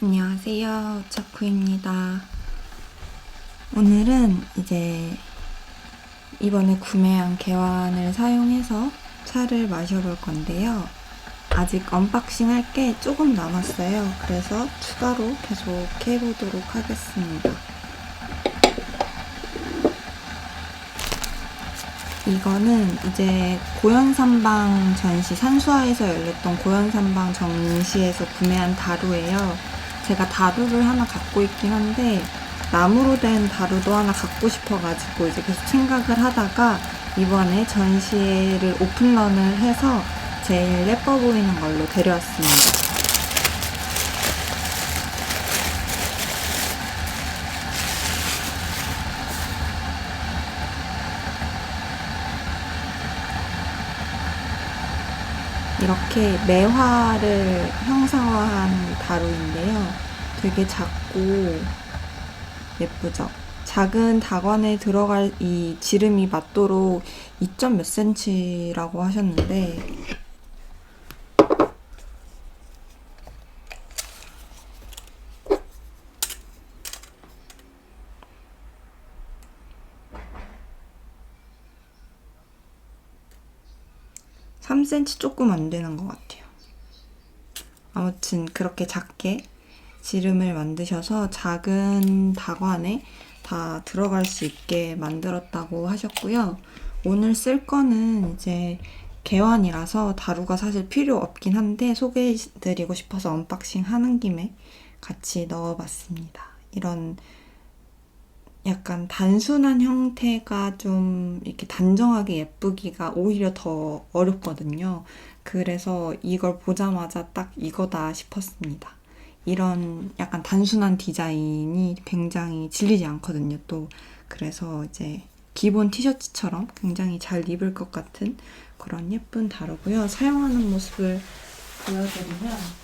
안녕하세요, 오차쿠입니다. 오늘은 이제 이번에 구매한 개완을 사용해서 차를 마셔볼 건데요. 아직 언박싱 할 게 조금 남았어요. 그래서 추가로 계속 해보도록 하겠습니다. 이거는 이제 고연산방 전시, 산수화에서 열렸던 고연산방 전시에서 구매한 다루예요. 제가 다루를 하나 갖고 있긴 한데 나무로 된 다루도 하나 갖고 싶어가지고 이제 계속 생각을 하다가 이번에 전시회를 오픈런을 해서 제일 예뻐 보이는 걸로 데려왔습니다. 이렇게 매화를 형상화한 다루인데요. 되게 작고 예쁘죠? 작은 다관에 들어갈 이 지름이 맞도록 2점 몇 cm라고 하셨는데 3cm 조금 안 되는 것 같아요. 아무튼 그렇게 작게 지름을 만드셔서 작은 다관에 다 들어갈 수 있게 만들었다고 하셨고요. 오늘 쓸 거는 이제 개완이라서 다루가 사실 필요 없긴 한데 소개해드리고 싶어서 언박싱 하는 김에 같이 넣어봤습니다. 이런 약간 단순한 형태가 좀 이렇게 단정하게 예쁘기가 오히려 더 어렵거든요. 그래서 이걸 보자마자 딱 이거다 싶었습니다. 이런 약간 단순한 디자인이 굉장히 질리지 않거든요, 또. 그래서 이제 기본 티셔츠처럼 굉장히 잘 입을 것 같은 그런 예쁜 다루고요. 사용하는 모습을 보여드리면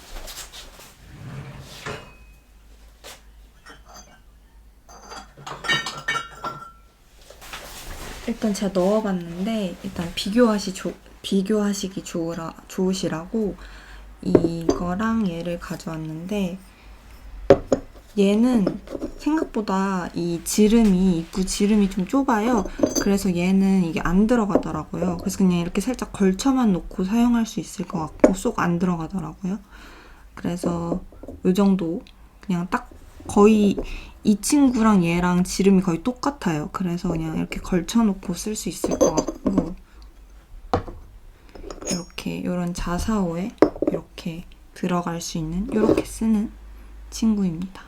일단 제가 넣어봤는데 일단 비교하시기 좋으시라고 이거랑 얘를 가져왔는데 얘는 생각보다 이 입구 지름이 좀 좁아요. 그래서 얘는 이게 안 들어가더라고요. 그래서 그냥 이렇게 살짝 걸쳐만 놓고 사용할 수 있을 것 같고 쏙 안 들어가더라고요. 그래서 이 정도 그냥 딱 거의 이 친구랑 얘랑 지름이 거의 똑같아요. 그래서 그냥 이렇게 걸쳐놓고 쓸 수 있을 것 같고 이렇게 이런 자사오에 이렇게 들어갈 수 있는 이렇게 쓰는 친구입니다.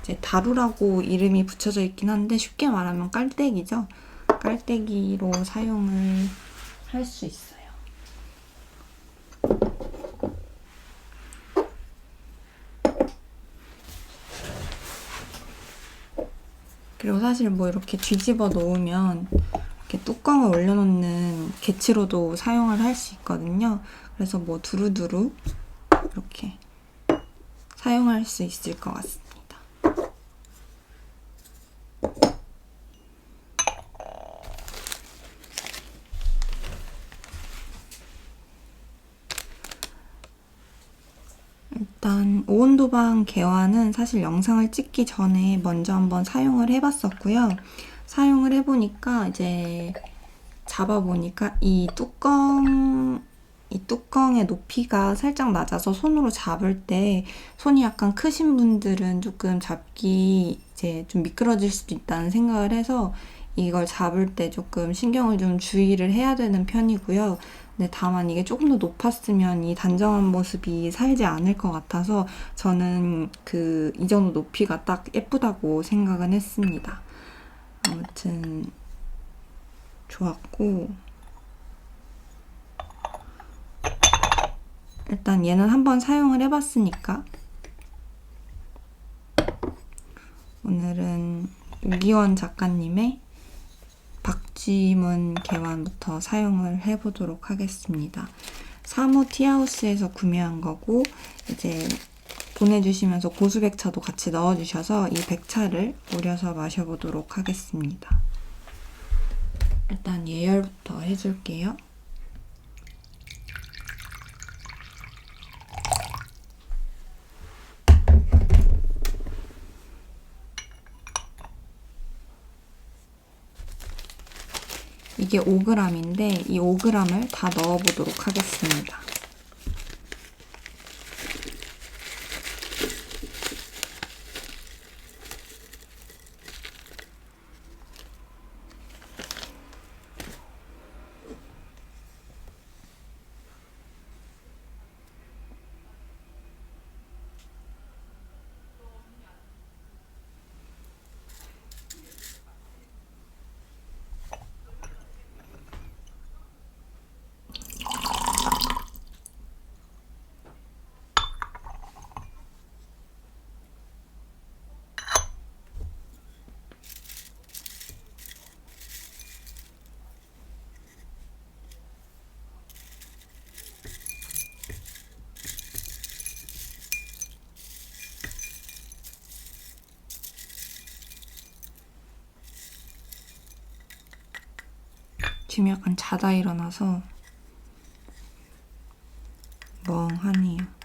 이제 다루라고 이름이 붙여져 있긴 한데 쉽게 말하면 깔때기죠. 깔때기로 사용을 할 수 있어요. 그리고 사실 뭐 이렇게 뒤집어 놓으면 이렇게 뚜껑을 올려놓는 개치로도 사용을 할 수 있거든요. 그래서 뭐 두루두루 이렇게 사용할 수 있을 것 같습니다. 일단 오온도방 개완은 사실 영상을 찍기 전에 먼저 한번 사용을 해봤었고요. 사용을 해보니까 이제 잡아보니까 이 뚜껑의 높이가 살짝 낮아서 손으로 잡을 때 손이 약간 크신 분들은 조금 잡기 이제 좀 미끄러질 수도 있다는 생각을 해서 이걸 잡을 때 조금 신경을 좀 주의를 해야 되는 편이고요. 근데 다만 이게 조금 더 높았으면 이 단정한 모습이 살지 않을 것 같아서 저는 이 정도 높이가 딱 예쁘다고 생각은 했습니다. 아무튼 좋았고 일단 얘는 한번 사용을 해봤으니까 오늘은 우기원 작가님의 박쥐문 개완부터 사용을 해보도록 하겠습니다. 사무 티하우스에서 구매한 거고 이제 보내주시면서 고수백차도 같이 넣어주셔서 이 백차를 우려서 마셔보도록 하겠습니다. 일단 예열부터 해줄게요. 이게 5g인데 이 5g을 다 넣어보도록 하겠습니다. 지금 약간 자다 일어나서 멍하네요.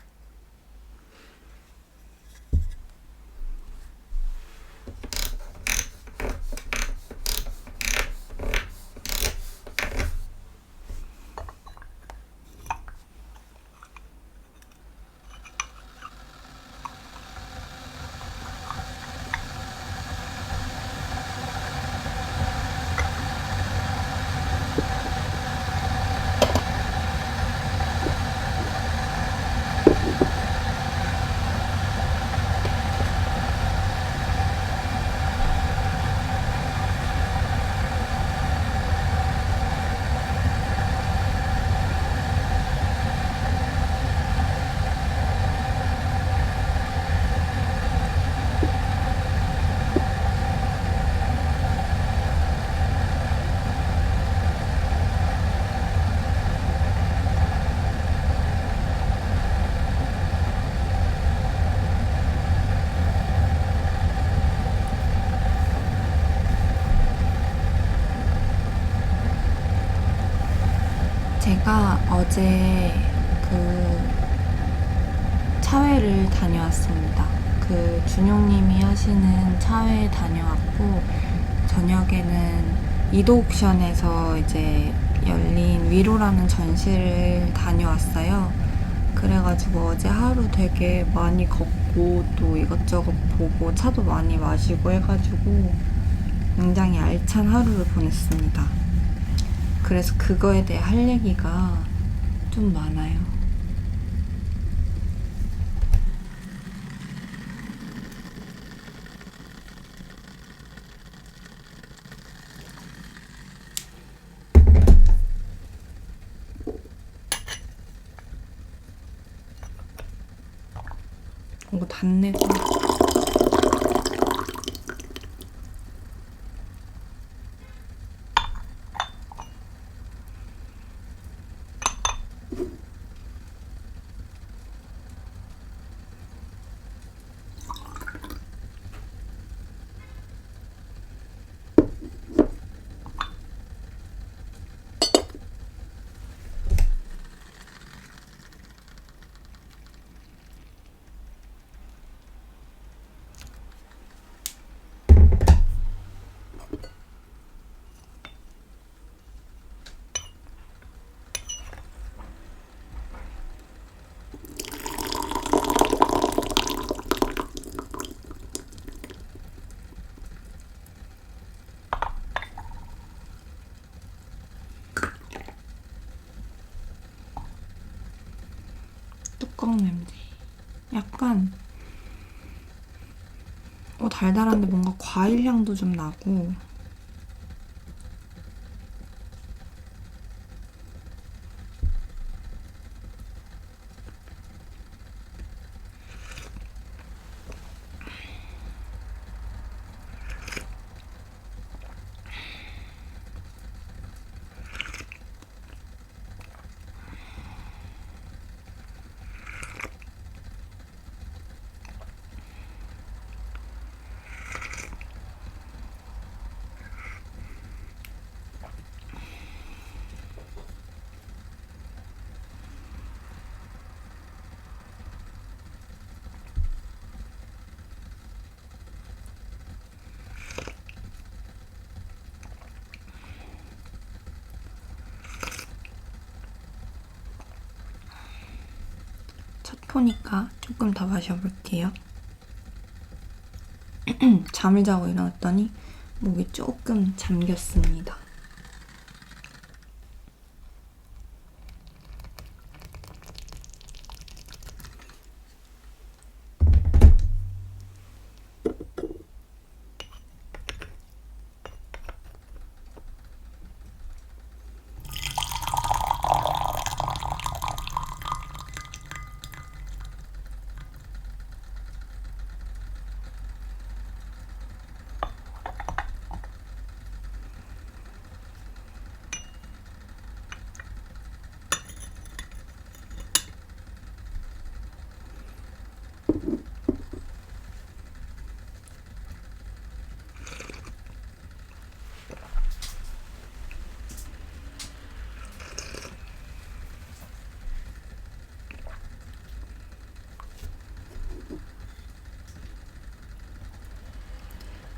제가 어제 차회를 다녀왔습니다. 준용님이 하시는 차회에 다녀왔고, 저녁에는 이도옥션에서 이제 열린 위로라는 전시를 다녀왔어요. 그래가지고 어제 하루 되게 많이 걷고 또 이것저것 보고 차도 많이 마시고 해가지고 굉장히 알찬 하루를 보냈습니다. 그래서 그거에 대해 할 얘기가 좀 많아요. 이거 단내가 뚜껑 냄새. 약간 달달한데 뭔가 과일 향도 좀 나고. 스포니까 조금 더 마셔볼게요. 잠을 자고 일어났더니 목이 조금 잠겼습니다.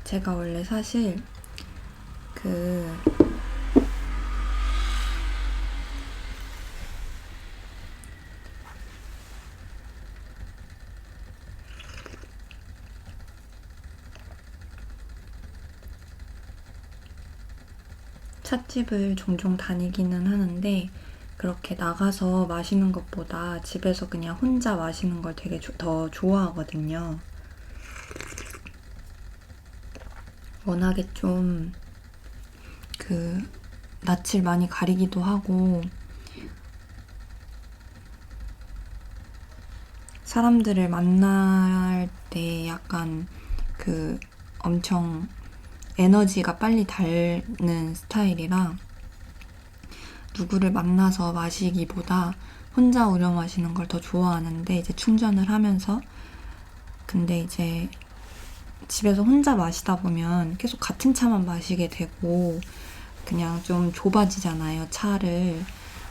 제가 원래 사실 찻집을 종종 다니기는 하는데 그렇게 나가서 마시는 것보다 집에서 그냥 혼자 마시는 걸 되게 더 좋아하거든요. 워낙에 좀 낯을 많이 가리기도 하고 사람들을 만날 때 약간 엄청 에너지가 빨리 닳는 스타일이라 누구를 만나서 마시기보다 혼자 우려 마시는 걸 더 좋아하는데 이제 충전을 하면서 근데 이제 집에서 혼자 마시다 보면 계속 같은 차만 마시게 되고 그냥 좀 좁아지잖아요, 차를.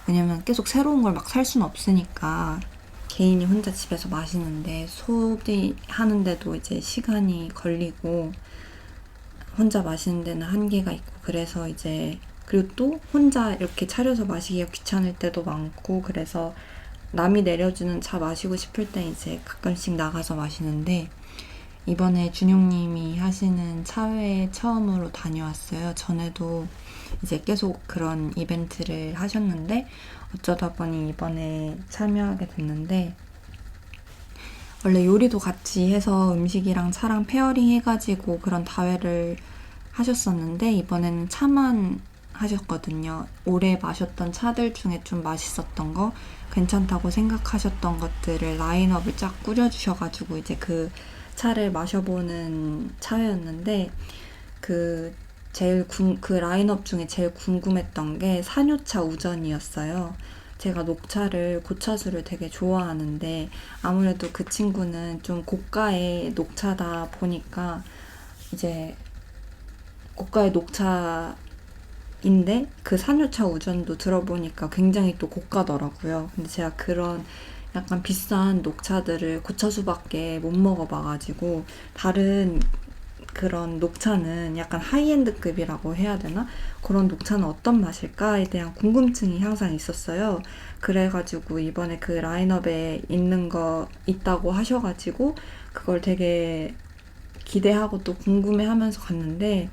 왜냐면 계속 새로운 걸 막 살 수는 없으니까 개인이 혼자 집에서 마시는데 소비하는데도 이제 시간이 걸리고 혼자 마시는 데는 한계가 있고 그래서 이제 그리고 또 혼자 이렇게 차려서 마시기가 귀찮을 때도 많고 그래서 남이 내려주는 차 마시고 싶을 때 이제 가끔씩 나가서 마시는데 이번에 준용님이 하시는 차회에 처음으로 다녀왔어요. 전에도 이제 계속 그런 이벤트를 하셨는데 어쩌다 보니 이번에 참여하게 됐는데 원래 요리도 같이 해서 음식이랑 차랑 페어링 해가지고 그런 다회를 하셨었는데 이번에는 차만 하셨거든요. 올해 마셨던 차들 중에 좀 맛있었던 거, 괜찮다고 생각하셨던 것들을 라인업을 쫙 꾸려주셔가지고 이제 그 차를 마셔보는 차였는데 그 라인업 중에 제일 궁금했던 게 사뇨차 우전이었어요. 제가 녹차를 고차수를 되게 좋아하는데 아무래도 그 친구는 좀 고가의 녹차다 보니까 이제 고가의 녹차인데 그 사뇨차 우전도 들어보니까 굉장히 또 고가더라고요. 근데 제가 그런 약간 비싼 녹차들을 고차수밖에 못 먹어봐가지고 다른 그런 녹차는 약간 하이엔드급이라고 해야 되나? 그런 녹차는 어떤 맛일까에 대한 궁금증이 항상 있었어요. 그래가지고 이번에 그 라인업에 있는 거 있다고 하셔가지고 그걸 되게 기대하고 또 궁금해하면서 갔는데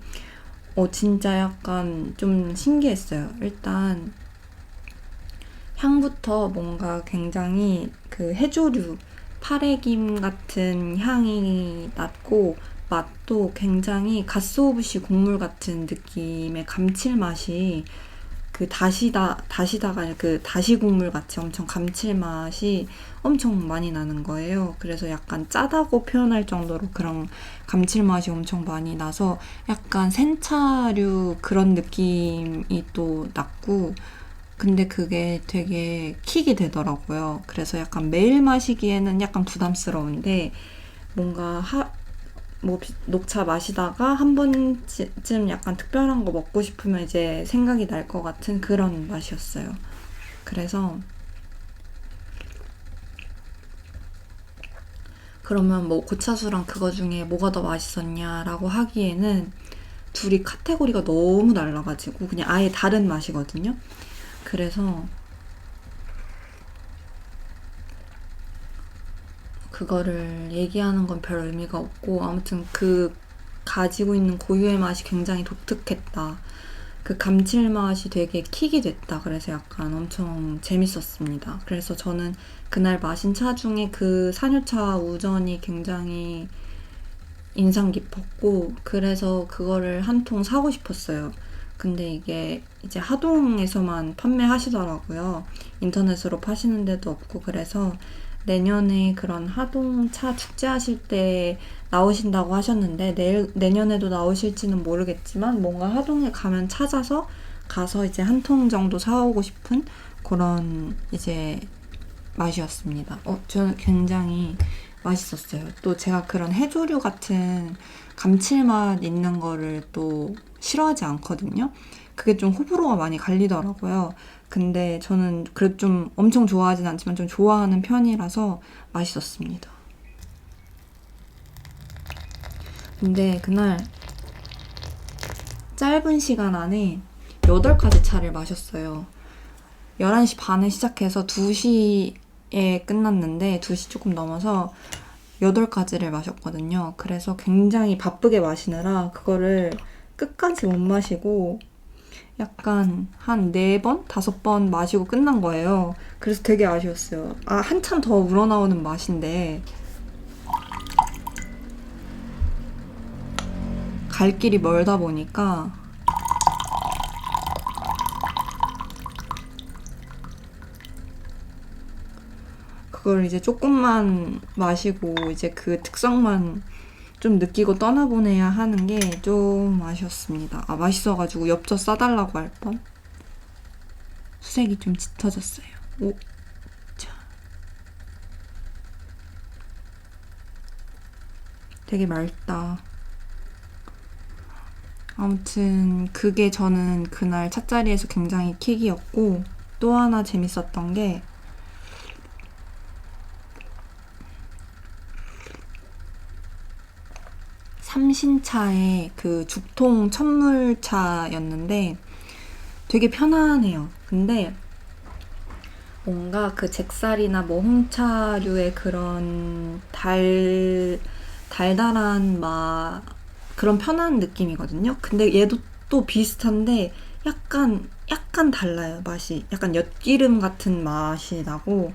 진짜 약간 좀 신기했어요. 일단 향부터 뭔가 굉장히 해조류, 파래김 같은 향이 났고 맛도 굉장히 갓스오부시 국물 같은 느낌의 감칠맛이 다시다가 아니라 다시 국물 같이 엄청 감칠맛이 엄청 많이 나는 거예요. 그래서 약간 짜다고 표현할 정도로 그런 감칠맛이 엄청 많이 나서 약간 센차류 그런 느낌이 또 났고 근데 그게 되게 킥이 되더라고요. 그래서 약간 매일 마시기에는 약간 부담스러운데 뭔가 녹차 마시다가 한 번쯤 약간 특별한 거 먹고 싶으면 이제 생각이 날 것 같은 그런 맛이었어요. 그래서 그러면 뭐 고차수랑 그거 중에 뭐가 더 맛있었냐라고 하기에는 둘이 카테고리가 너무 달라가지고 그냥 아예 다른 맛이거든요. 그래서 그거를 얘기하는 건 별 의미가 없고, 아무튼 그 가지고 있는 고유의 맛이 굉장히 독특했다. 그 감칠맛이 되게 킥이 됐다. 그래서 약간 엄청 재밌었습니다. 그래서 저는 그날 마신 차 중에 그 산유차 우전이 굉장히 인상 깊었고, 그래서 그거를 한 통 사고 싶었어요. 근데 이게 이제 하동에서만 판매하시더라고요. 인터넷으로 파시는 데도 없고. 그래서 내년에 그런 하동 차 축제 하실 때 나오신다고 하셨는데, 내년에도 나오실지는 모르겠지만 뭔가 하동에 가면 찾아서 가서 이제 한 통 정도 사오고 싶은 그런 이제 맛이었습니다. 저는 굉장히 맛있었어요. 또 제가 그런 해조류 같은 감칠맛 있는 거를 또 싫어하지 않거든요. 그게 좀 호불호가 많이 갈리더라고요. 근데 저는 그래도 좀 엄청 좋아하진 않지만 좀 좋아하는 편이라서 맛있었습니다. 근데 그날 짧은 시간 안에 8가지 차를 마셨어요. 11시 반에 시작해서 2시에 끝났는데 2시 조금 넘어서 8가지를 마셨거든요. 그래서 굉장히 바쁘게 마시느라 그거를 끝까지 못 마시고 약간 한 4번? 5번 마시고 끝난 거예요. 그래서 되게 아쉬웠어요. 한참 더 우러나오는 맛인데 갈 길이 멀다 보니까 그걸 이제 조금만 마시고 이제 그 특성만 좀 느끼고 떠나보내야 하는 게 좀 아쉬웠습니다. 맛있어가지고 엽서 싸달라고 할 뻔. 수색이 좀 짙어졌어요. 자. 되게 맑다. 아무튼 그게 저는 그날 찻자리에서 굉장히 킥이었고, 또 하나 재밌었던 게 삼신차의 그 죽통 천물차였는데 되게 편안해요. 근데 뭔가 그 잭살이나 뭐 홍차류의 그런 달달한 그런 편한 느낌이거든요. 근데 얘도 또 비슷한데 약간 달라요, 맛이. 약간 엿기름 같은 맛이 나고,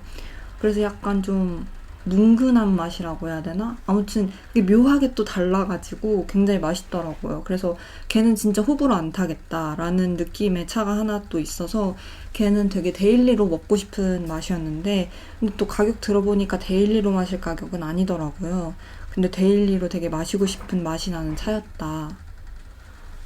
그래서 약간 좀 뭉근한 맛이라고 해야 되나? 아무튼 이게 묘하게 또 달라가지고 굉장히 맛있더라고요. 그래서 걔는 진짜 호불호 안 타겠다라는 느낌의 차가 하나 또 있어서 걔는 되게 데일리로 먹고 싶은 맛이었는데, 근데 또 가격 들어보니까 데일리로 마실 가격은 아니더라고요. 근데 데일리로 되게 마시고 싶은 맛이 나는 차였다.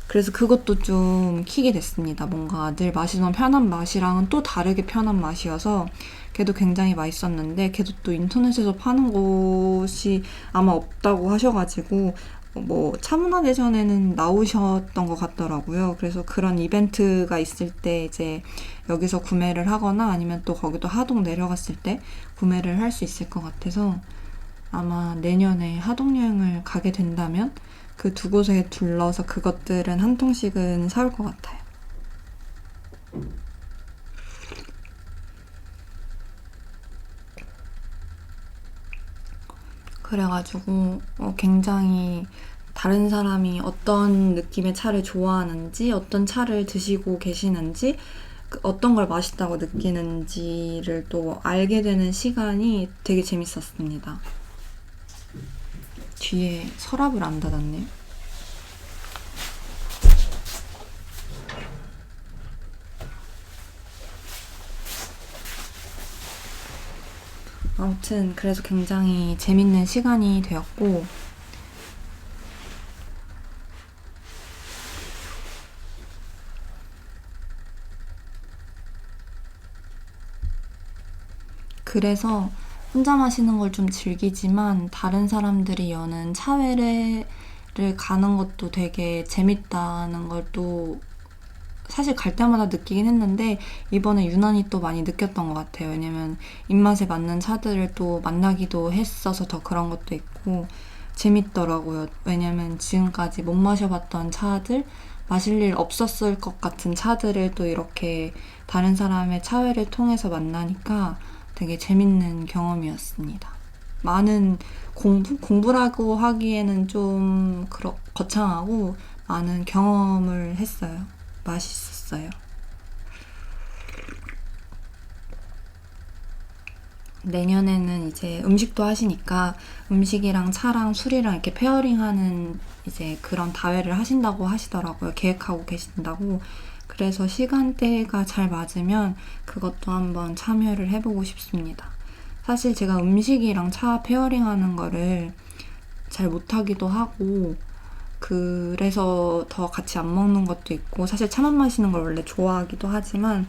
그래서 그것도 좀 킥이 됐습니다. 뭔가 늘 마시던 편한 맛이랑은 또 다르게 편한 맛이어서 걔도 굉장히 맛있었는데, 걔도 또 인터넷에서 파는 곳이 아마 없다고 하셔가지고 뭐 차문화대전에는 나오셨던 것 같더라고요. 그래서 그런 이벤트가 있을 때 이제 여기서 구매를 하거나 아니면 또 거기도 하동 내려갔을 때 구매를 할 수 있을 것 같아서 아마 내년에 하동 여행을 가게 된다면 그 두 곳에 둘러서 그것들은 한 통씩은 사올 것 같아요. 그래가지고 굉장히 다른 사람이 어떤 느낌의 차를 좋아하는지, 어떤 차를 드시고 계시는지, 어떤 걸 맛있다고 느끼는지를 또 알게 되는 시간이 되게 재밌었습니다. 뒤에 서랍을 안 닫았네요. 아무튼 그래서 굉장히 재밌는 시간이 되었고, 그래서 혼자 마시는 걸 좀 즐기지만 다른 사람들이 여는 차회를 가는 것도 되게 재밌다는 걸 또 사실 갈 때마다 느끼긴 했는데 이번에 유난히 또 많이 느꼈던 것 같아요. 왜냐면 입맛에 맞는 차들을 또 만나기도 했어서 더 그런 것도 있고 재밌더라고요. 왜냐면 지금까지 못 마셔봤던 차들, 마실 일 없었을 것 같은 차들을 또 이렇게 다른 사람의 차회를 통해서 만나니까 되게 재밌는 경험이었습니다. 많은 공부라고 하기에는 좀 거창하고 많은 경험을 했어요. 맛있었어요. 내년에는 이제 음식도 하시니까 음식이랑 차랑 술이랑 이렇게 페어링하는 이제 그런 다회를 하신다고 하시더라고요. 계획하고 계신다고. 그래서 시간대가 잘 맞으면 그것도 한번 참여를 해보고 싶습니다. 사실 제가 음식이랑 차 페어링하는 거를 잘 못하기도 하고 그래서 더 같이 안 먹는 것도 있고 사실 차만 마시는 걸 원래 좋아하기도 하지만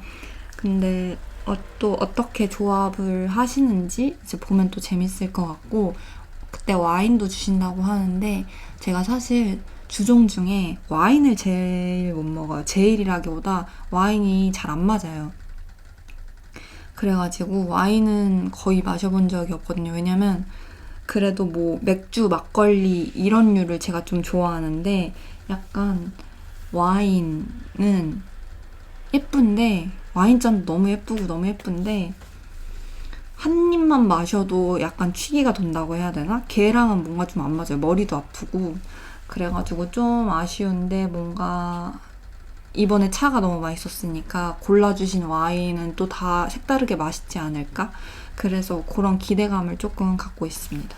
근데 또 어떻게 조합을 하시는지 이제 보면 또 재밌을 것 같고 그때 와인도 주신다고 하는데 제가 사실 주종 중에 와인을 제일 못 먹어요. 제일이라기보다 와인이 잘 안 맞아요. 그래가지고 와인은 거의 마셔본 적이 없거든요. 왜냐면 그래도 뭐 맥주, 막걸리 이런 류를 제가 좀 좋아하는데 약간 와인은 예쁜데 와인잔도 너무 예쁘고 너무 예쁜데 한 입만 마셔도 약간 취기가 돈다고 해야 되나? 걔랑은 뭔가 좀 안 맞아요. 머리도 아프고 그래가지고 좀 아쉬운데 뭔가 이번에 차가 너무 맛있었으니까 골라주신 와인은 또 다 색다르게 맛있지 않을까? 그래서 그런 기대감을 조금 갖고 있습니다.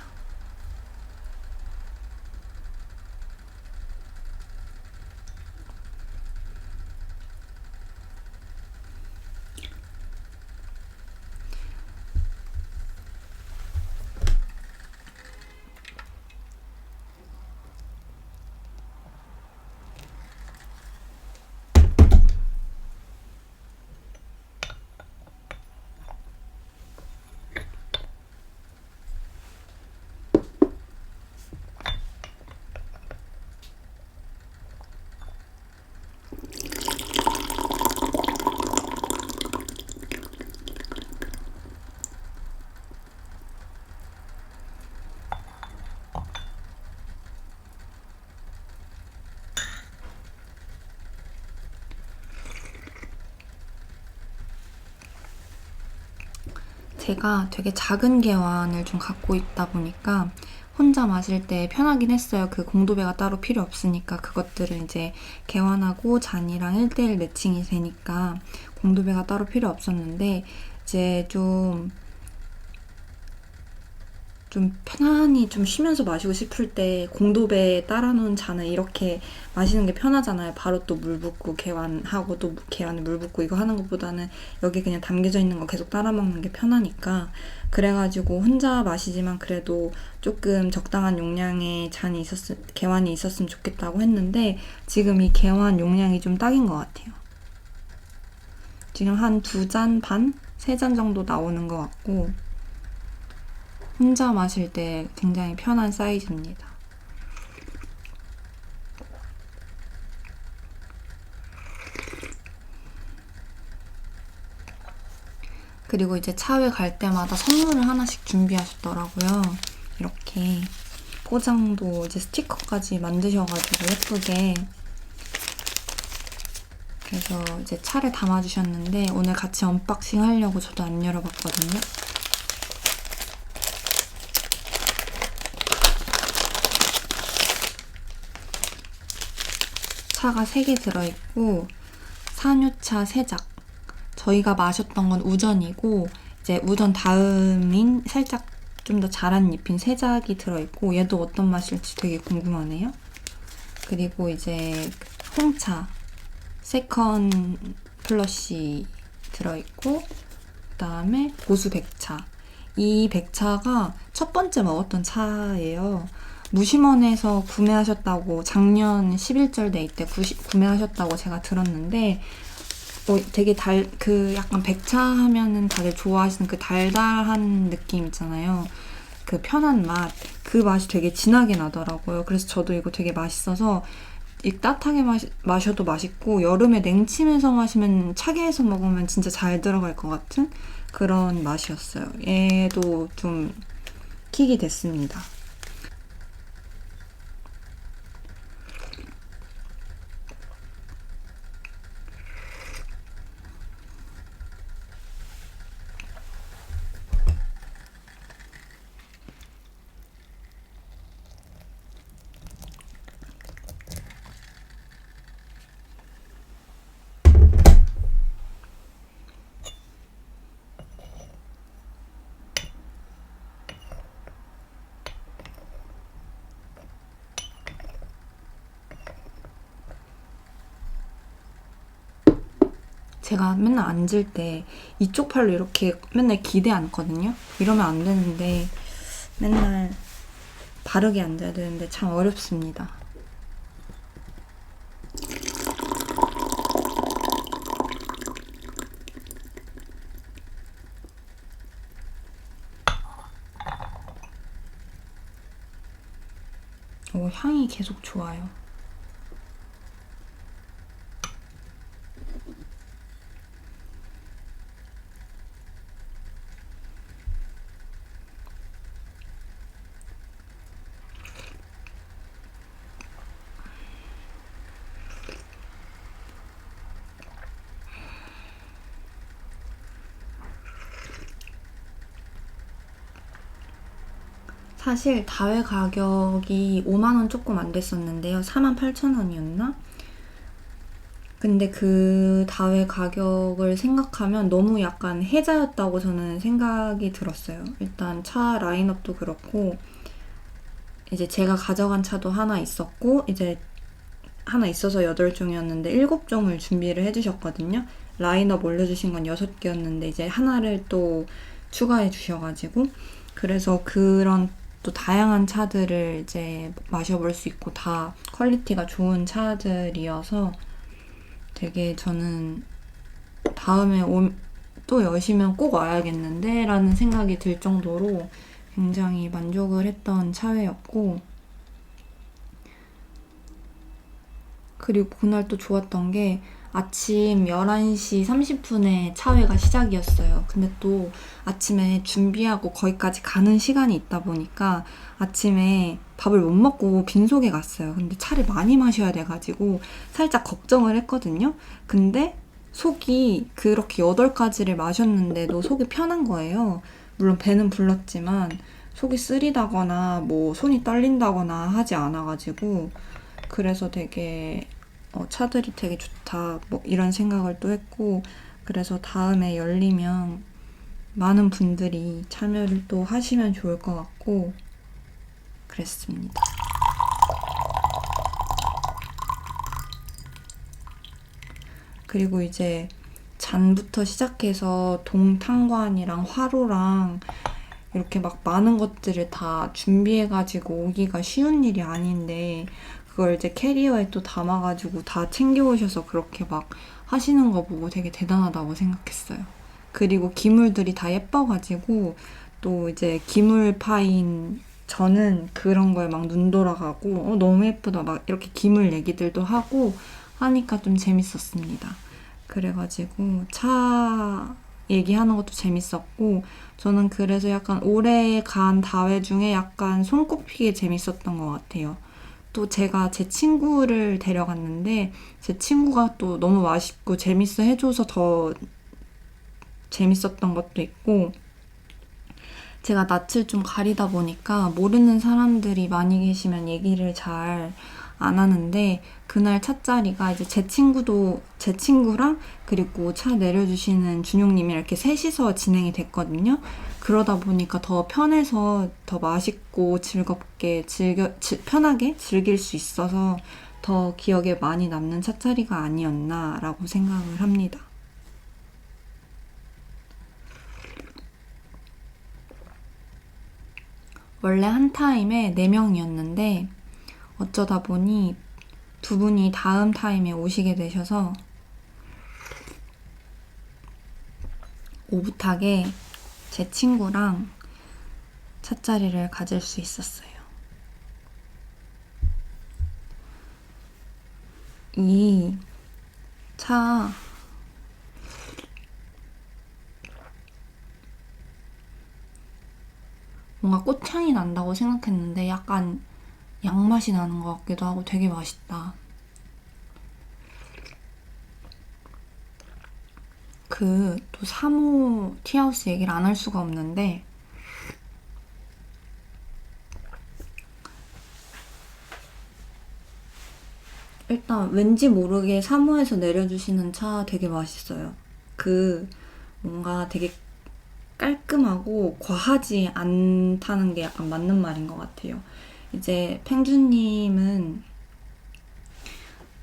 제가 되게 작은 개완을 좀 갖고 있다 보니까 혼자 마실 때 편하긴 했어요. 그 공도배가 따로 필요 없으니까 그것들은 이제 개완하고 잔이랑 1대1 매칭이 되니까 공도배가 따로 필요 없었는데 이제 좀 편안히 좀 쉬면서 마시고 싶을 때 공도배에 따라놓은 잔을 이렇게 마시는 게 편하잖아요. 바로 또 물 붓고 개완하고 또 개완에 물 붓고 이거 하는 것보다는 여기 그냥 담겨져 있는 거 계속 따라 먹는 게 편하니까 그래가지고 혼자 마시지만 그래도 조금 적당한 용량의 개완이 있었으면 좋겠다고 했는데 지금 이 개완 용량이 좀 딱인 것 같아요. 지금 한 2잔 반? 3잔 정도 나오는 것 같고 혼자 마실 때 굉장히 편한 사이즈입니다. 그리고 이제 차회 갈 때마다 선물을 하나씩 준비하셨더라고요. 이렇게 포장도 이제 스티커까지 만드셔가지고 예쁘게 그래서 이제 차를 담아주셨는데 오늘 같이 언박싱 하려고 저도 안 열어봤거든요. 차가 3개 들어있고 산유차 3작 저희가 마셨던 건 우전이고 이제 우전 다음인 살짝 좀 더 자란 잎인 3작이 들어있고 얘도 어떤 맛일지 되게 궁금하네요. 그리고 이제 홍차 세컨 플러시 들어있고 그 다음에 고수 백차 이 백차가 첫 번째 먹었던 차예요. 무심원에서 구매하셨다고 작년 11절 데이 때 구매하셨다고 제가 들었는데 되게 약간 백차 하면은 다들 좋아하시는 그 달달한 느낌 있잖아요. 그 편한 맛, 그 맛이 되게 진하게 나더라고요. 그래서 저도 이거 되게 맛있어서 따뜻하게 마셔도 맛있고 여름에 냉침해서 마시면 차게 해서 먹으면 진짜 잘 들어갈 것 같은 그런 맛이었어요. 얘도 좀 킥이 됐습니다. 제가 맨날 앉을 때 이쪽 팔로 이렇게 맨날 기대 앉거든요. 이러면 안 되는데 맨날 바르게 앉아야 되는데 참 어렵습니다. 향이 계속 좋아요. 사실 다회 가격이 5만원 조금 안 됐었는데요. 48,000원이었나? 근데 그 다회 가격을 생각하면 너무 약간 혜자였다고 저는 생각이 들었어요. 일단 차 라인업도 그렇고 이제 제가 가져간 차도 하나 있었고 이제 하나 있어서 8종이었는데 7종을 준비를 해주셨거든요. 라인업 올려주신 건 6개였는데 이제 하나를 또 추가해 주셔가지고 그래서 그런 또 다양한 차들을 이제 마셔볼 수 있고 다 퀄리티가 좋은 차들이어서 되게 저는 다음에 또 여시면 꼭 와야겠는데 라는 생각이 들 정도로 굉장히 만족을 했던 차회였고 그리고 그날 또 좋았던 게 아침 11시 30분에 차회가 시작이었어요. 근데 또 아침에 준비하고 거기까지 가는 시간이 있다 보니까 아침에 밥을 못 먹고 빈속에 갔어요. 근데 차를 많이 마셔야 돼가지고 살짝 걱정을 했거든요. 근데 속이 그렇게 8가지를 마셨는데도 속이 편한 거예요. 물론 배는 불렀지만 속이 쓰리다거나 뭐 손이 떨린다거나 하지 않아가지고 그래서 되게 차들이 되게 좋다 뭐 이런 생각을 또 했고 그래서 다음에 열리면 많은 분들이 참여를 또 하시면 좋을 것 같고 그랬습니다. 그리고 이제 잔부터 시작해서 동탄관이랑 화로랑 이렇게 막 많은 것들을 다 준비해가지고 오기가 쉬운 일이 아닌데 그걸 이제 캐리어에 또 담아가지고 다 챙겨오셔서 그렇게 막 하시는 거 보고 되게 대단하다고 생각했어요. 그리고 기물들이 다 예뻐가지고 또 이제 기물 파인 저는 그런 거에 막 눈 돌아가고 너무 예쁘다 막 이렇게 기물 얘기들도 하고 하니까 좀 재밌었습니다. 그래가지고 차 얘기하는 것도 재밌었고 저는 그래서 약간 올해 간 다회 중에 약간 손꼽히게 재밌었던 것 같아요. 또 제가 제 친구를 데려갔는데 제 친구가 또 너무 맛있고 재밌어 해줘서 더 재밌었던 것도 있고 제가 낯을 좀 가리다 보니까 모르는 사람들이 많이 계시면 얘기를 잘 안 하는데 그날 차자리가 이제 제 친구랑 그리고 차 내려주시는 준용님이 이렇게 셋이서 진행이 됐거든요. 그러다 보니까 더 편해서 더 맛있고 즐겁게 편하게 즐길 수 있어서 더 기억에 많이 남는 차자리가 아니었나라고 생각을 합니다. 원래 한 타임에 4명이었는데 어쩌다 보니 2분이 다음 타임에 오시게 되셔서 오붓하게 제 친구랑 차자리를 가질 수 있었어요. 이 차 뭔가 꽃향이 난다고 생각했는데 약간 양맛이 나는 것 같기도 하고 되게 맛있다. 또 3호 티하우스 얘기를 안 할 수가 없는데 일단 왠지 모르게 3호에서 내려주시는 차 되게 맛있어요. 뭔가 되게 깔끔하고 과하지 않다는 게 약간 맞는 말인 것 같아요. 이제 팽주님은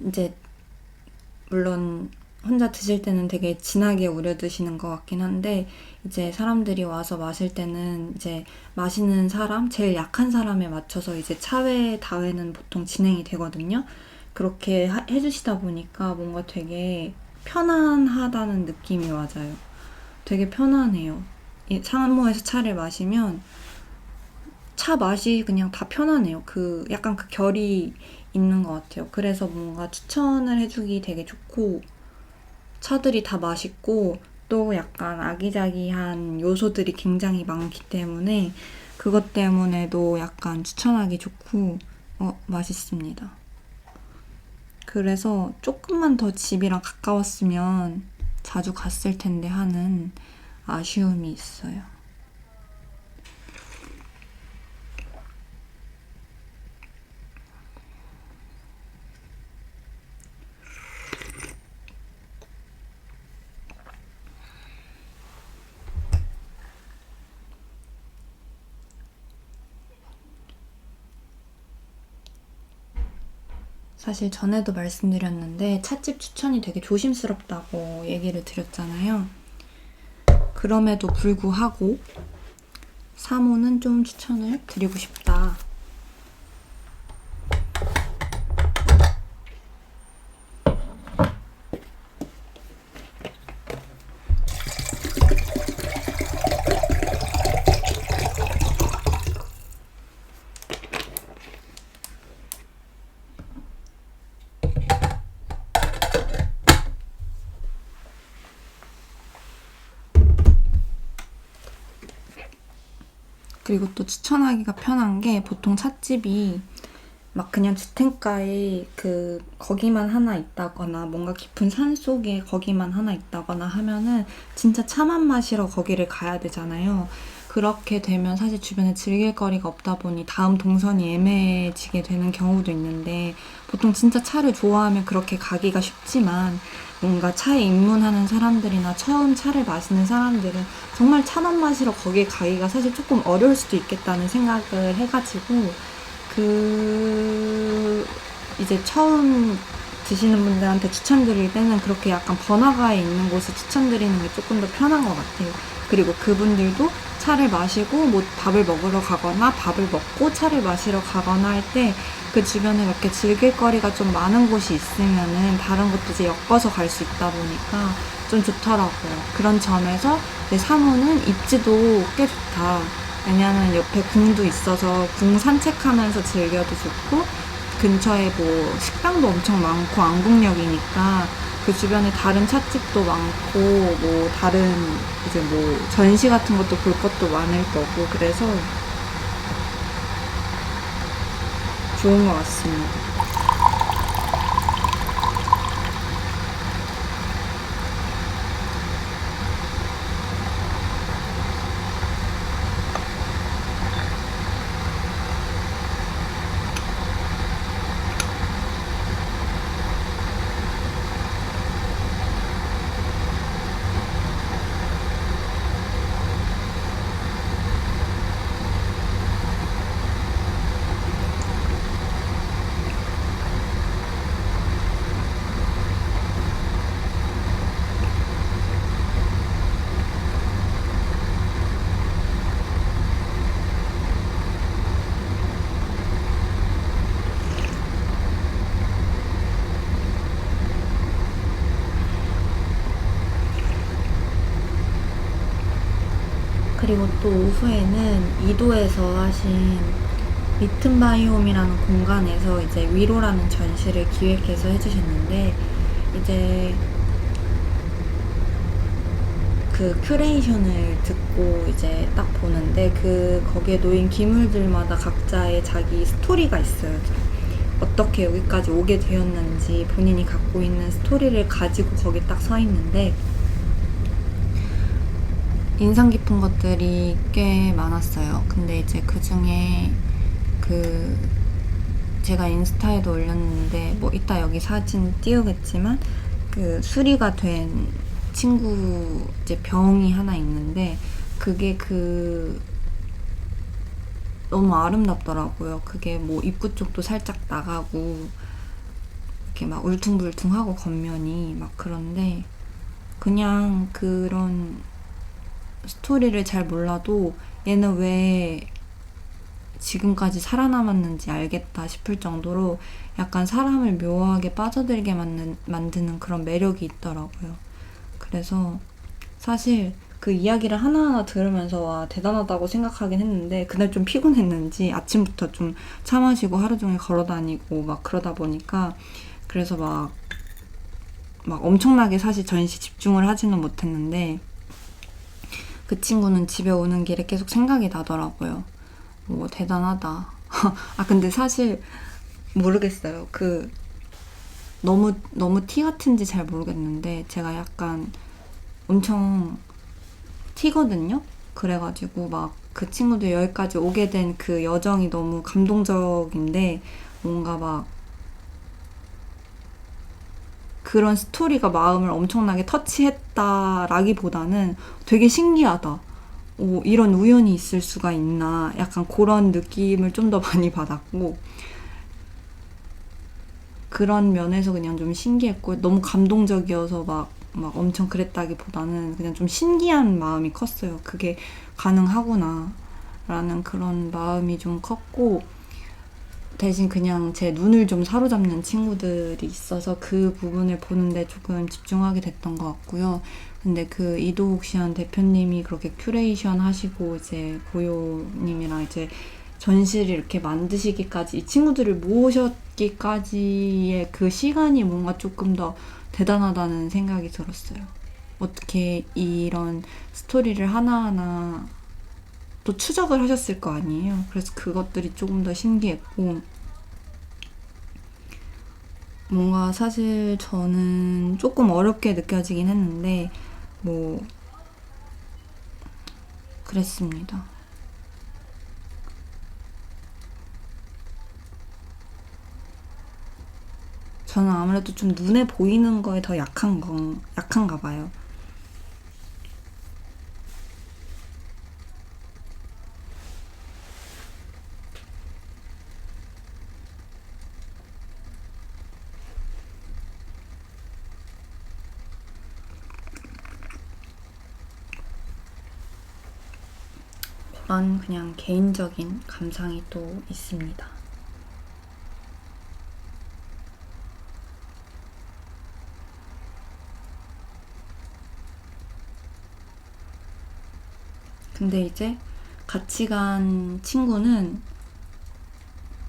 이제 물론 혼자 드실 때는 되게 진하게 우려 드시는 것 같긴 한데, 이제 사람들이 와서 마실 때는 이제 마시는 사람, 제일 약한 사람에 맞춰서 이제 차회, 다회는 보통 진행이 되거든요. 그렇게 해주시다 보니까 뭔가 되게 편안하다는 느낌이 맞아요. 되게 편안해요. 이 산모에서 차를 마시면 차 맛이 그냥 다 편하네요. 약간 그 결이 있는 것 같아요. 그래서 뭔가 추천을 해주기 되게 좋고, 차들이 다 맛있고, 또 약간 아기자기한 요소들이 굉장히 많기 때문에, 그것 때문에도 약간 추천하기 좋고, 맛있습니다. 그래서 조금만 더 집이랑 가까웠으면 자주 갔을 텐데 하는 아쉬움이 있어요. 사실 전에도 말씀드렸는데 찻집 추천이 되게 조심스럽다고 얘기를 드렸잖아요. 그럼에도 불구하고 사모는 좀 추천을 드리고 싶다. 그리고 또 추천하기가 편한 게 보통 찻집이 막 그냥 주택가에 거기만 하나 있다거나 뭔가 깊은 산 속에 거기만 하나 있다거나 하면은 진짜 차만 마시러 거기를 가야 되잖아요. 그렇게 되면 사실 주변에 즐길 거리가 없다 보니 다음 동선이 애매해지게 되는 경우도 있는데, 보통 진짜 차를 좋아하면 그렇게 가기가 쉽지만 뭔가 차에 입문하는 사람들이나 처음 차를 마시는 사람들은 정말 차만 마시러 거기에 가기가 사실 조금 어려울 수도 있겠다는 생각을 해가지고, 이제 처음 드시는 분들한테 추천드릴 때는 그렇게 약간 번화가에 있는 곳을 추천드리는 게 조금 더 편한 것 같아요. 그리고 그분들도 차를 마시고 뭐 밥을 먹으러 가거나 밥을 먹고 차를 마시러 가거나 할 때 그 주변에 이렇게 즐길 거리가 좀 많은 곳이 있으면은 다른 것도 이제 엮어서 갈 수 있다 보니까 좀 좋더라고요. 그런 점에서 내 사모는 입지도 꽤 좋다. 왜냐면 옆에 궁도 있어서 궁 산책하면서 즐겨도 좋고, 근처에 뭐 식당도 엄청 많고 안국역이니까 그 주변에 다른 찻집도 많고 뭐 다른 이제 뭐 전시 같은 것도 볼 것도 많을 거고, 그래서 좋은 것 같습니다. 그리고 또 오후에는 이도에서 하신 리튼바이옴이라는 공간에서 이제 위로라는 전시를 기획해서 해주셨는데, 이제 그 큐레이션을 듣고 이제 딱 보는데 거기에 놓인 기물들마다 각자의 자기 스토리가 있어요. 어떻게 여기까지 오게 되었는지 본인이 갖고 있는 스토리를 가지고 거기 딱 서 있는데, 인상 깊은 것들이 꽤 많았어요. 근데 이제 그 중에 제가 인스타에도 올렸는데 뭐 이따 여기 사진 띄우겠지만 수리가 된 친구 이제 병이 하나 있는데, 그게 너무 아름답더라고요. 그게 뭐 입구 쪽도 살짝 나가고 이렇게 막 울퉁불퉁하고 겉면이 막 그런데 그냥 그런 스토리를 잘 몰라도 얘는 왜 지금까지 살아남았는지 알겠다 싶을 정도로 약간 사람을 묘하게 빠져들게 만드는 그런 매력이 있더라고요. 그래서 사실 그 이야기를 하나하나 들으면서 와 대단하다고 생각하긴 했는데 그날 좀 피곤했는지 아침부터 좀 차 마시고 하루 종일 걸어 다니고 막 그러다 보니까 그래서 막 엄청나게 사실 전시 집중을 하지는 못했는데 그 친구는 집에 오는 길에 계속 생각이 나더라고요. 대단하다. 아 근데 사실 모르겠어요. 너무 티 같은지 잘 모르겠는데 제가 약간 엄청 티거든요. 그래가지고 막 그 친구들 여기까지 오게 된 그 여정이 너무 감동적인데 뭔가 막 그런 스토리가 마음을 엄청나게 터치했다라기보다는 되게 신기하다. 이런 우연이 있을 수가 있나. 약간 그런 느낌을 좀 더 많이 받았고, 그런 면에서 그냥 좀 신기했고, 너무 감동적이어서 막 엄청 그랬다기보다는 그냥 좀 신기한 마음이 컸어요. 그게 가능하구나. 라는 그런 마음이 좀 컸고, 대신 그냥 제 눈을 좀 사로잡는 친구들이 있어서 그 부분을 보는데 조금 집중하게 됐던 것 같고요. 근데 그 이도욱 시안 대표님이 그렇게 큐레이션 하시고 이제 고요님이랑 이제 전시를 이렇게 만드시기까지 이 친구들을 모으셨기까지의 그 시간이 뭔가 조금 더 대단하다는 생각이 들었어요. 어떻게 이런 스토리를 하나하나 또 추적을 하셨을 거 아니에요. 그래서 그것들이 조금 더 신기했고 뭔가 사실 저는 조금 어렵게 느껴지긴 했는데 뭐 그랬습니다. 저는 아무래도 좀 눈에 보이는 거에 더 약한가 봐요. 그런 그냥 개인적인 감상이 또 있습니다. 근데 이제 같이 간 친구는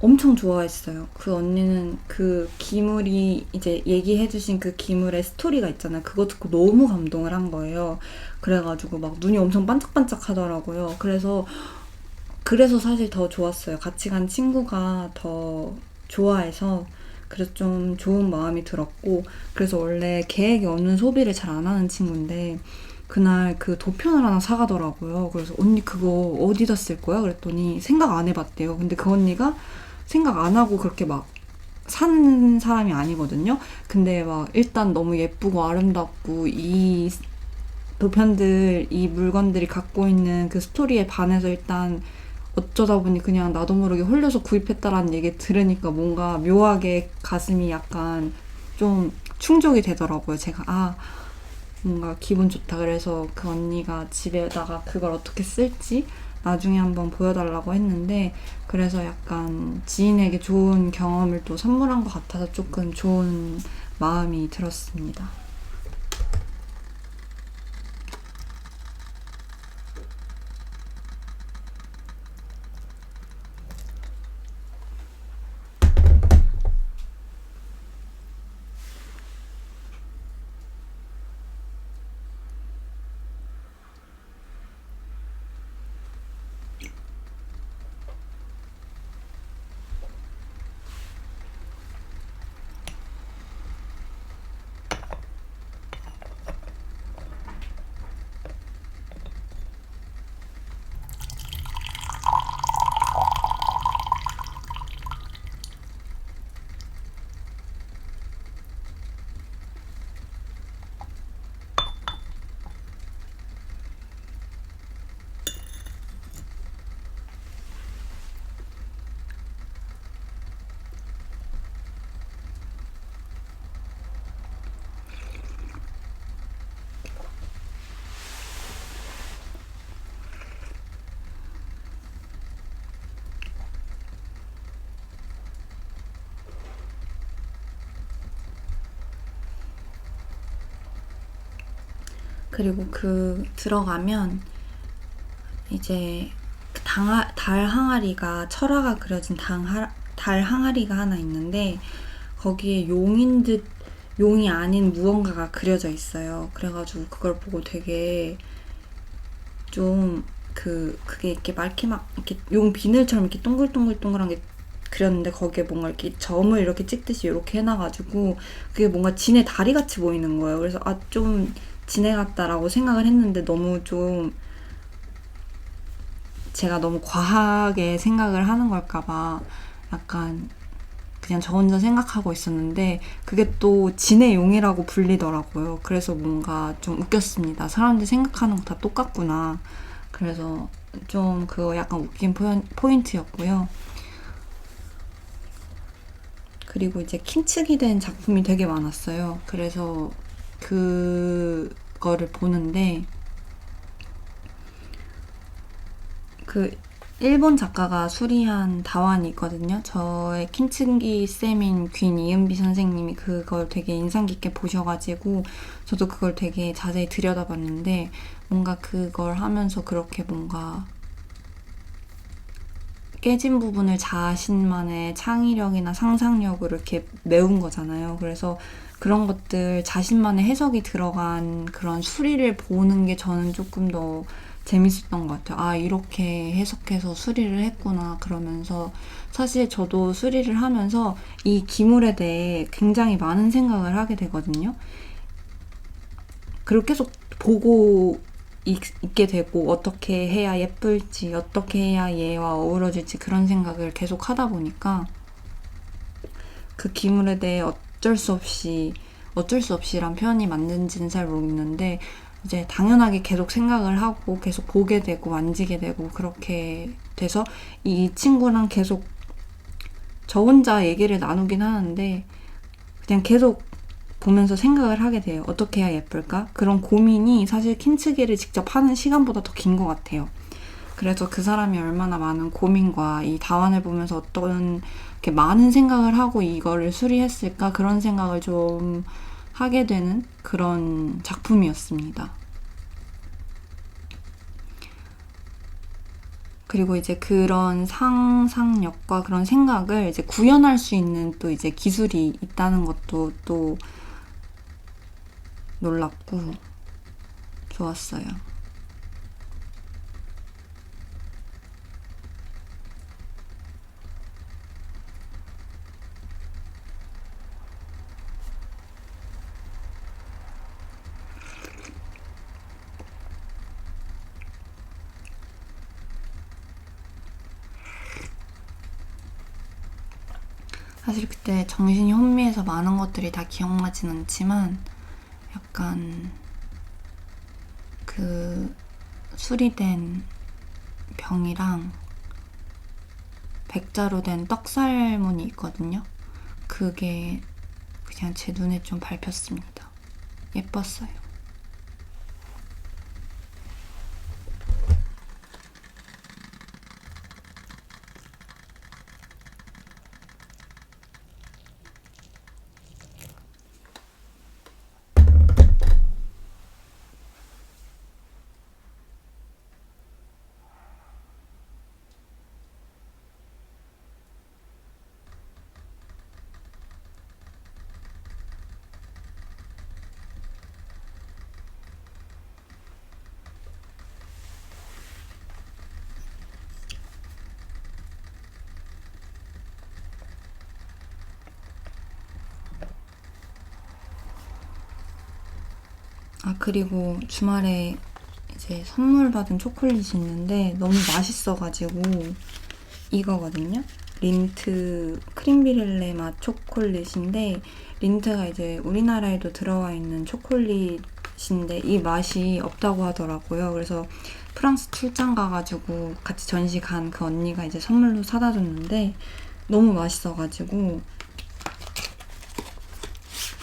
엄청 좋아했어요. 그 언니는 그 기물이 이제 얘기해주신 그 기물의 스토리가 있잖아요. 그거 듣고 너무 감동을 한 거예요. 그래가지고 막 눈이 엄청 반짝반짝 하더라고요. 그래서 사실 더 좋았어요. 같이 간 친구가 더 좋아해서 그래서 좀 좋은 마음이 들었고 그래서 원래 계획이 없는 소비를 잘 안 하는 친구인데 그날 그 도편을 하나 사가더라고요. 그래서 언니 그거 어디다 쓸 거야? 그랬더니 생각 안 해봤대요. 근데 그 언니가 생각 안 하고 그렇게 막 사는 사람이 아니거든요. 근데 막 일단 너무 예쁘고 아름답고 이 도편들, 이 물건들이 갖고 있는 그 스토리에 반해서 일단 어쩌다 보니 그냥 나도 모르게 홀려서 구입했다라는 얘기 들으니까 뭔가 묘하게 가슴이 약간 좀 충족이 되더라고요. 제가 뭔가 기분 좋다. 그래서 그 언니가 집에다가 그걸 어떻게 쓸지 나중에 한번 보여달라고 했는데 그래서 약간 지인에게 좋은 경험을 또 선물한 것 같아서 조금 좋은 마음이 들었습니다. 그리고 그 들어가면 이제 달 항아리가 철화가 그려진 달 항아리가 하나 있는데 거기에 용인 듯 용이 아닌 무언가가 그려져 있어요. 그래가지고 그걸 보고 되게 좀 그게 이렇게 이렇게 용 비늘처럼 이렇게 동글동글동글한 게 그렸는데 거기에 뭔가 이렇게 점을 이렇게 찍듯이 이렇게 해놔가지고 그게 뭔가 진의 다리 같이 보이는 거예요. 그래서 좀 진해 같다라고 생각을 했는데 너무 좀 제가 너무 과하게 생각을 하는 걸까봐 약간 그냥 저 혼자 생각하고 있었는데 그게 또 진의 용이라고 불리더라고요. 그래서 뭔가 좀 웃겼습니다. 사람들이 생각하는 거 다 똑같구나. 그래서 좀 그거 약간 웃긴 포인트였고요. 그리고 이제 킨츠기 된 작품이 되게 많았어요. 그래서 그거를 보는데 그 일본 작가가 수리한 다완이 있거든요. 저의 킨츠기 쌤인 귄 이은비 선생님이 그걸 되게 인상 깊게 보셔가지고 저도 그걸 되게 자세히 들여다봤는데 뭔가 그걸 하면서 그렇게 뭔가 깨진 부분을 자신만의 창의력이나 상상력으로 이렇게 메운 거잖아요. 그래서 그런 것들 자신만의 해석이 들어간 그런 수리를 보는 게 저는 조금 더 재밌었던 것 같아요. 이렇게 해석해서 수리를 했구나. 그러면서 사실 저도 수리를 하면서 이 기물에 대해 굉장히 많은 생각을 하게 되거든요. 그리고 계속 보고 있게 되고 어떻게 해야 예쁠지 어떻게 해야 얘와 어우러질지 그런 생각을 계속 하다 보니까 그 기물에 대해 어쩔 수 없이란 표현이 맞는지는 잘 모르겠는데 이제 당연하게 계속 생각을 하고 계속 보게 되고 만지게 되고 그렇게 돼서 이 친구랑 계속 저 혼자 얘기를 나누긴 하는데 그냥 계속 보면서 생각을 하게 돼요. 어떻게 해야 예쁠까? 그런 고민이 사실 킨츠기를 직접 하는 시간보다 더 긴 것 같아요. 그래서 그 사람이 얼마나 많은 고민과 이 다완을 보면서 어떤 이렇게 많은 생각을 하고 이거를 수리했을까? 그런 생각을 좀 하게 되는 그런 작품이었습니다. 그리고 이제 그런 상상력과 그런 생각을 이제 구현할 수 있는 또 이제 기술이 있다는 것도 또 놀랍고 좋았어요. 사실 그때 정신이 혼미해서 많은 것들이 다 기억나진 않지만 약간 그 수리된 병이랑 백자로 된 떡살무늬 있거든요. 그게 그냥 제 눈에 좀 밟혔습니다. 예뻤어요. 그리고 주말에 이제 선물 받은 초콜릿이 있는데 너무 맛있어가지고 이거거든요. 린트 크림비렐레 맛 초콜릿인데 린트가 이제 우리나라에도 들어와 있는 초콜릿인데 이 맛이 없다고 하더라고요. 그래서 프랑스 출장 가가지고 같이 전시 간 그 언니가 이제 선물로 사다 줬는데 너무 맛있어가지고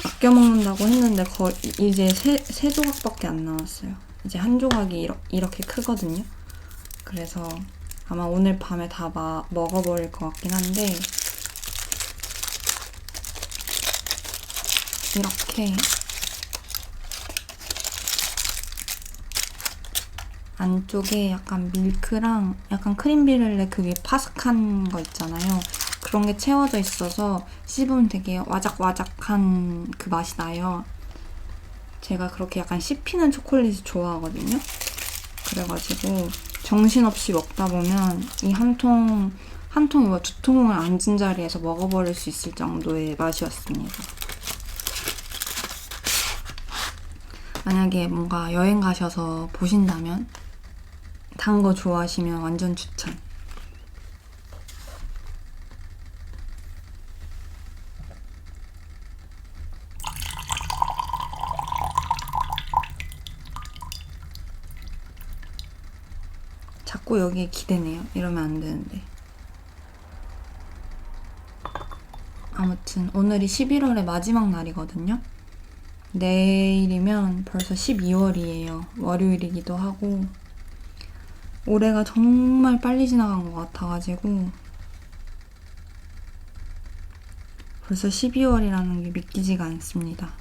아껴 먹는다고 했는데 이제 세 조각밖에 안 나왔어요. 이제 한 조각이 이렇게 크거든요. 그래서 아마 오늘 밤에 다 먹어버릴 것 같긴 한데 이렇게 안쪽에 약간 밀크랑 약간 크림비렐레 그 위에 파스크한 거 있잖아요. 그런 게 채워져 있어서 씹으면 되게 와작와작한 그 맛이 나요. 제가 그렇게 약간 씹히는 초콜릿을 좋아하거든요. 그래가지고 정신없이 먹다 보면 이 한 통이 뭐 2통을 앉은 자리에서 먹어버릴 수 있을 정도의 맛이었습니다. 만약에 뭔가 여행 가셔서 보신다면 단 거 좋아하시면 완전 추천. 자꾸 여기에 기대네요. 이러면 안 되는데. 아무튼 오늘이 11월의 마지막 날이거든요. 내일이면 벌써 12월이에요. 월요일이기도 하고 올해가 정말 빨리 지나간 것 같아가지고 벌써 12월이라는 게 믿기지가 않습니다.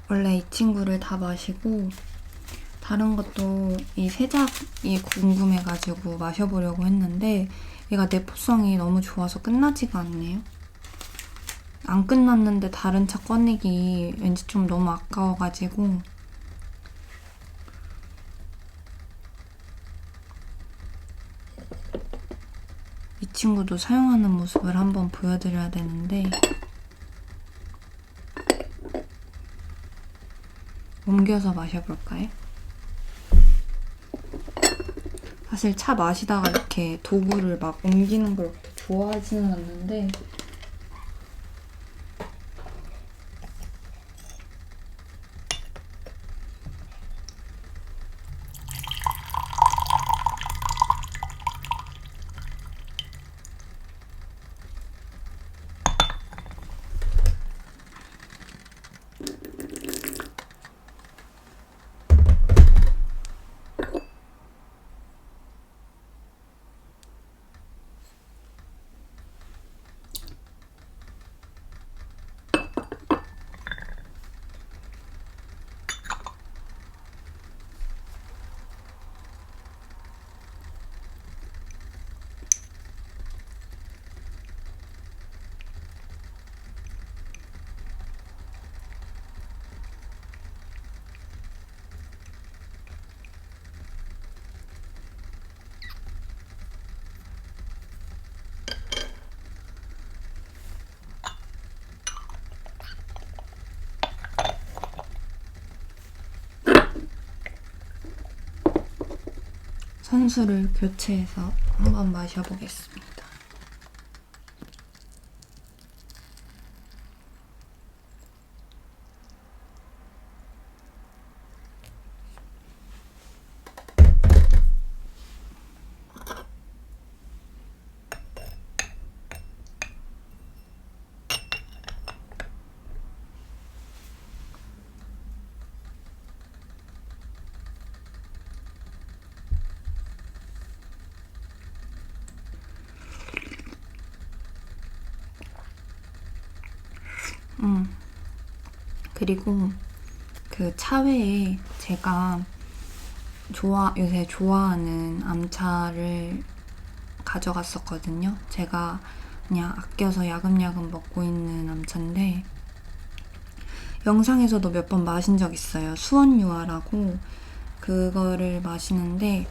원래 이 친구를 다 마시고 다른 것도 이 세작이 궁금해가지고 마셔보려고 했는데 얘가 내포성이 너무 좋아서 끝나지가 않네요. 안 끝났는데 다른 차 꺼내기 왠지 좀 너무 아까워가지고 이 친구도 사용하는 모습을 한번 보여드려야 되는데 옮겨서 마셔볼까요? 사실 차 마시다가 이렇게 도구를 막 옮기는 걸 그렇게 좋아하지는 않는데 선수를 교체해서 한번 마셔보겠습니다. 그리고 그 차외에 제가 요새 좋아하는 암차를 가져갔었거든요. 제가 그냥 아껴서 야금야금 먹고 있는 암차인데 영상에서도 몇 번 마신 적 있어요. 수원유화라고 그거를 마시는데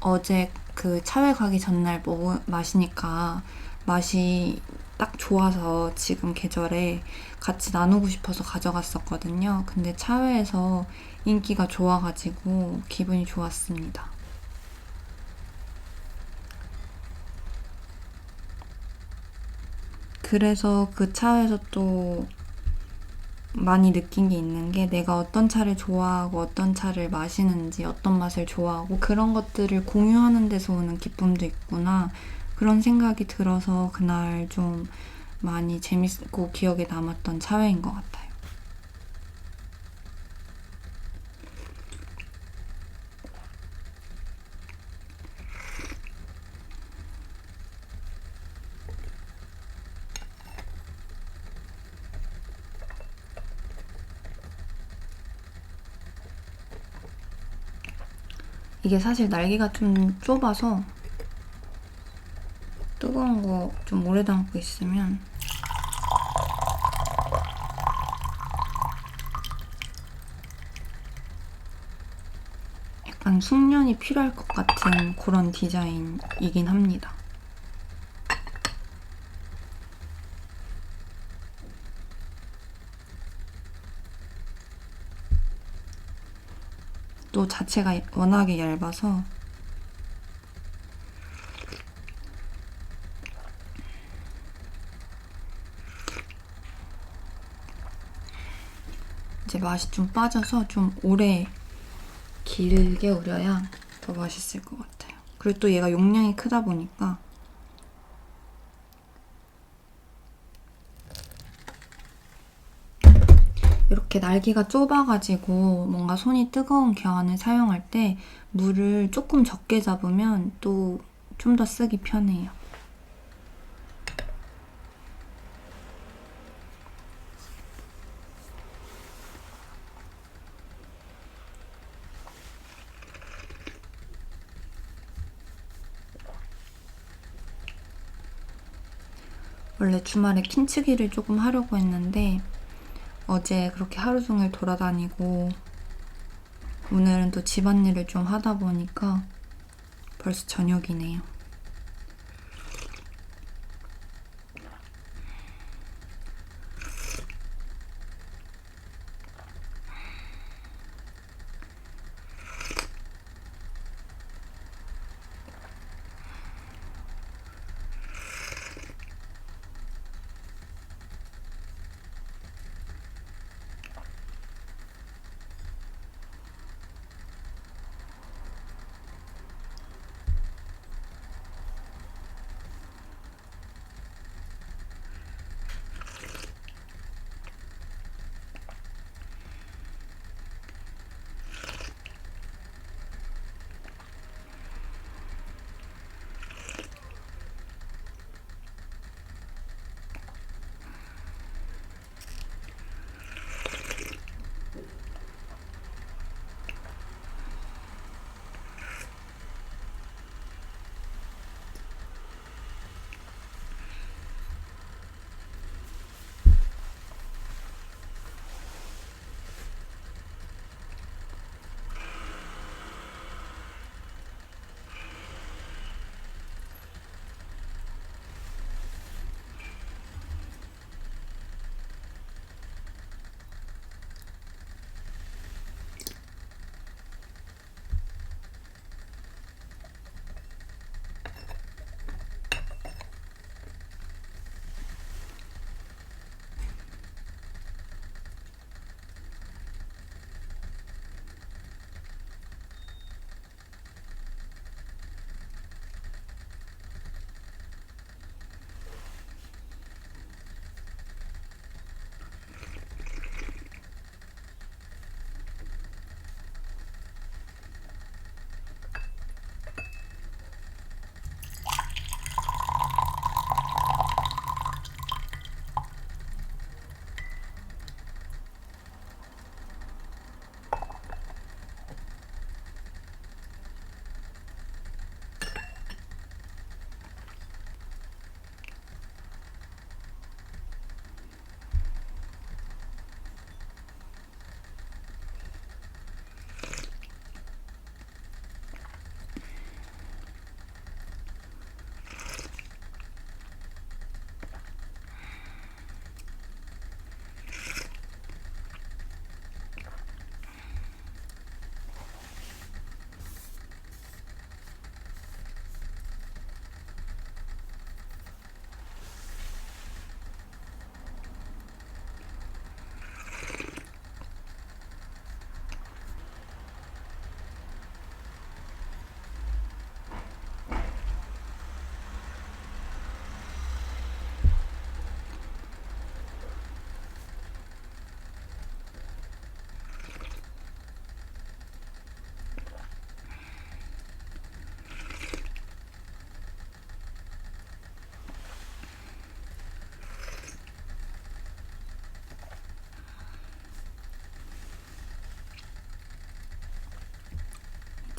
어제 그 차회 가기 전날 마시니까 맛이 딱 좋아서 지금 계절에 같이 나누고 싶어서 가져갔었거든요. 근데 차회에서 인기가 좋아가지고 기분이 좋았습니다. 그래서 그 차에서 또 많이 느낀 게 있는 게 내가 어떤 차를 좋아하고 어떤 차를 마시는지 어떤 맛을 좋아하고 그런 것들을 공유하는 데서 오는 기쁨도 있구나 그런 생각이 들어서 그날 좀 많이 재밌고 기억에 남았던 차회인 것 같아요. 이게 사실 날개가 좀 좁아서 뜨거운 거 좀 오래 담고 있으면 약간 숙련이 필요할 것 같은 그런 디자인이긴 합니다. 또 자체가 워낙에 얇아서 이제 맛이 좀 빠져서 좀 오래 길게 우려야 더 맛있을 것 같아요. 그리고 또 얘가 용량이 크다 보니까 이렇게 날개가 좁아가지고 뭔가 손이 뜨거운 겨안을 사용할 때 물을 조금 적게 잡으면 또 좀 더 쓰기 편해요. 원래 주말에 킨치기를 조금 하려고 했는데 어제 그렇게 하루 종일 돌아다니고 오늘은 또 집안일을 좀 하다 보니까 벌써 저녁이네요.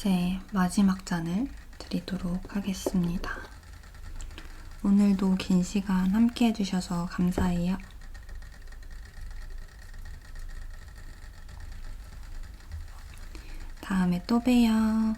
이제 마지막 잔을 드리도록 하겠습니다. 오늘도 긴 시간 함께 해주셔서 감사해요. 다음에 또 봬요.